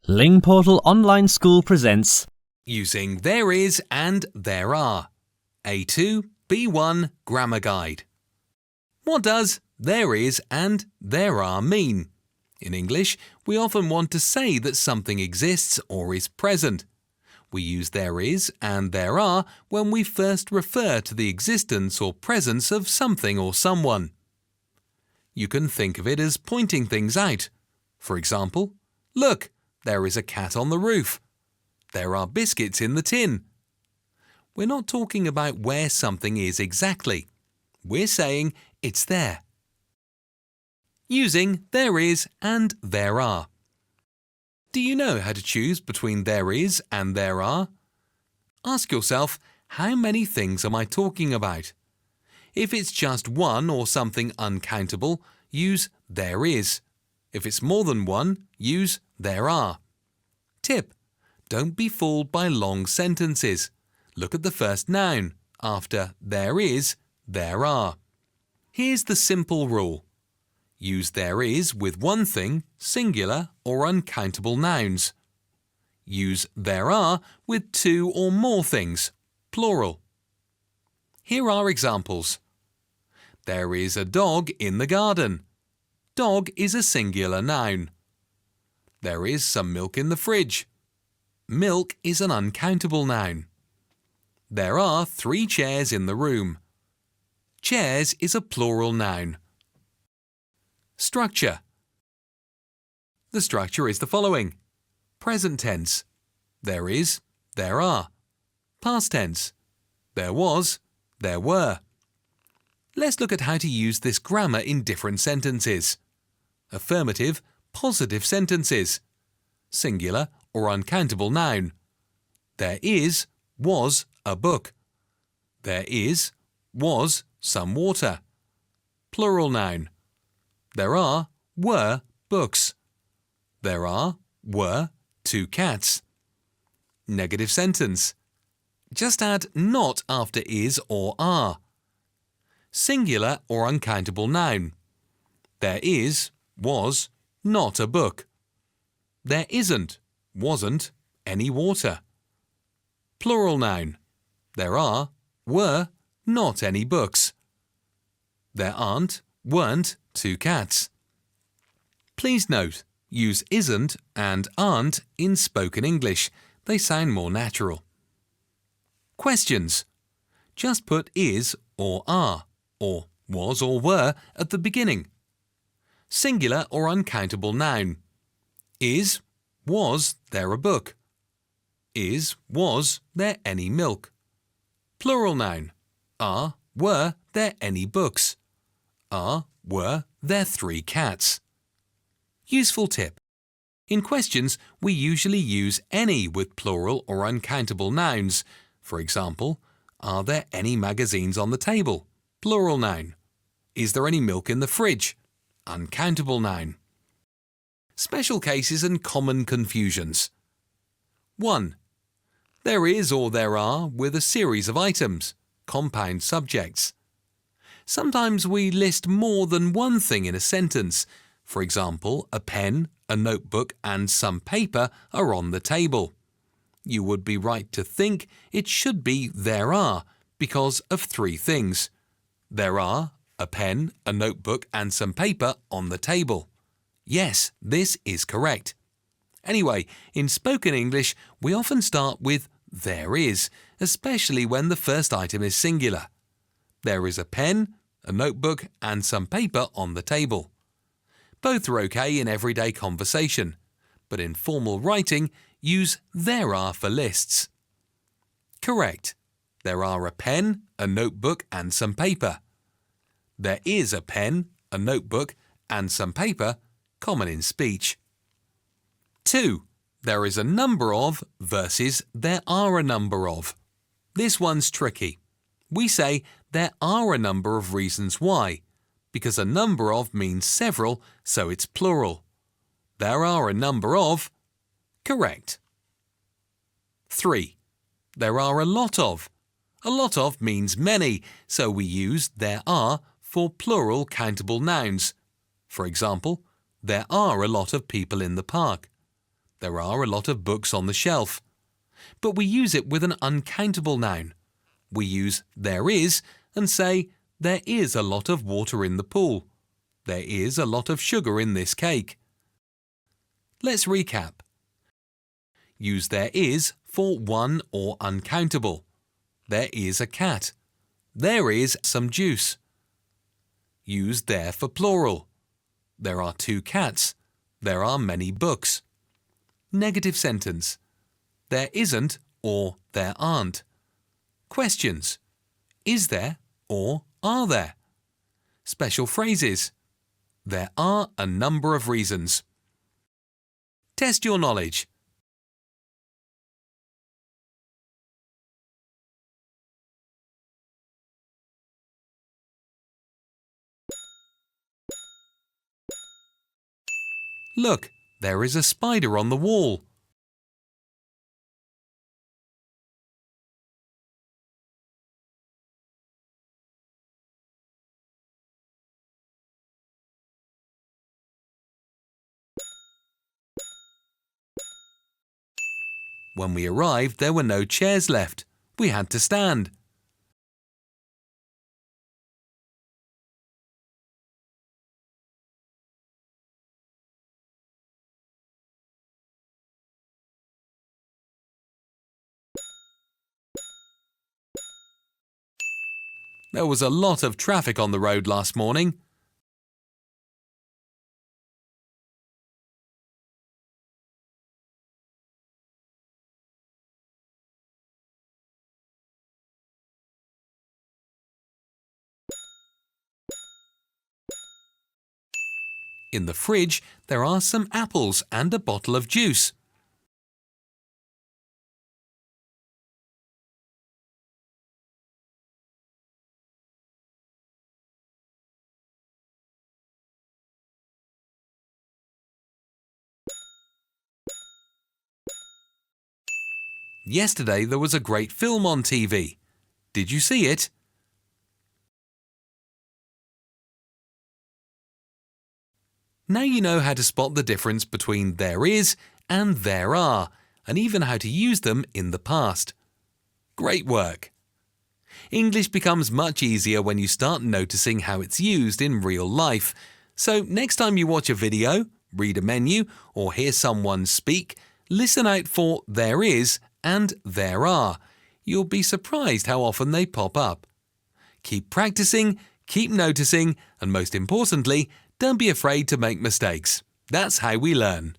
Lingportal Online School presents Using There Is and There Are. A2, B1 Grammar Guide. What does there is and there are mean? In English, we often want to say that something exists or is present. We use there is and there are when we first refer to the existence or presence of something or someone. You can think of it as pointing things out. For example, look, there is a cat on the roof. There are biscuits in the tin. We're not talking about where something is exactly. We're saying it's there. Using there is and there are. Do you know how to choose between there is and there are? Ask yourself, how many things am I talking about? If it's just one or something uncountable, use there is. If it's more than one, use there are. Tip: don't be fooled by long sentences. Look at the first noun. After there is, there are. Here's the simple rule. Use there is with one thing, singular or uncountable nouns. Use there are with two or more things, plural. Here are examples. There is a dog in the garden. Dog is a singular noun. There is some milk in the fridge. Milk is an uncountable noun. There are 3 chairs in the room. Chairs is a plural noun. Structure. The structure is the following. Present tense. There is, there are. Past tense. There was, there were. Let's look at how to use this grammar in different sentences. Affirmative, positive sentences. Singular or uncountable noun. There is, was, a book. There is, was, some water. Plural noun. There are, were, books. There are, were, 2 cats. Negative sentence. Just add not after is or are. Singular or uncountable noun. There is, was, not a book. There isn't, wasn't, any water. Plural noun. There are, were, not any books. There aren't, weren't, 2 cats. Please note, use isn't and aren't in spoken English. They sound more natural. Questions. Just put is or are, or was or were at the beginning. Singular or uncountable noun. Is, was there a book? Is, was there any milk? Plural noun. Are, were there any books? Are, were there 3 cats? Useful tip. In questions, we usually use any with plural or uncountable nouns. For example, are there any magazines on the table? Plural noun. Is there any milk in the fridge? Uncountable noun. Special cases and common confusions. 1. There is or there are with a series of items, compound subjects. Sometimes we list more than one thing in a sentence. For example, a pen, a notebook and some paper are on the table. You would be right to think it should be there are because of 3 things. There are a pen, a notebook and some paper on the table. Yes, this is correct. Anyway, in spoken English, we often start with there is, especially when the first item is singular. There is a pen, a notebook and some paper on the table. Both are okay in everyday conversation, but in formal writing, use there are for lists. Correct. There are a pen, a notebook and some paper. There is a pen, a notebook and some paper, common in speech. 2. There is a number of versus there are a number of. This one's tricky. We say there are a number of reasons why, because a number of means several, so it's plural. There are a number of. Correct. 3. There are a lot of. A lot of means many, so we use there are for plural countable nouns. For example, there are a lot of people in the park. There are a lot of books on the shelf. But we use it with an uncountable noun. We use there is and say, there is a lot of water in the pool. There is a lot of sugar in this cake. Let's recap. Use there is for one or uncountable. There is a cat. There is some juice. Use there for plural. There are 2 cats. There are many books. Negative sentence. There isn't or there aren't. Questions. Is there or are there? Special phrases. There are a number of reasons. Test your knowledge. Look, there is a spider on the wall. When we arrived, there were no chairs left. We had to stand. There was a lot of traffic on the road last morning. In the fridge, there are some apples and a bottle of juice. Yesterday there was a great film on TV. Did you see it? Now you know how to spot the difference between there is and there are, and even how to use them in the past. Great work! English becomes much easier when you start noticing how it's used in real life. So next time you watch a video, read a menu, or hear someone speak, listen out for there is and there are. You'll be surprised how often they pop up. Keep practicing, keep noticing, and most importantly, don't be afraid to make mistakes. That's how we learn.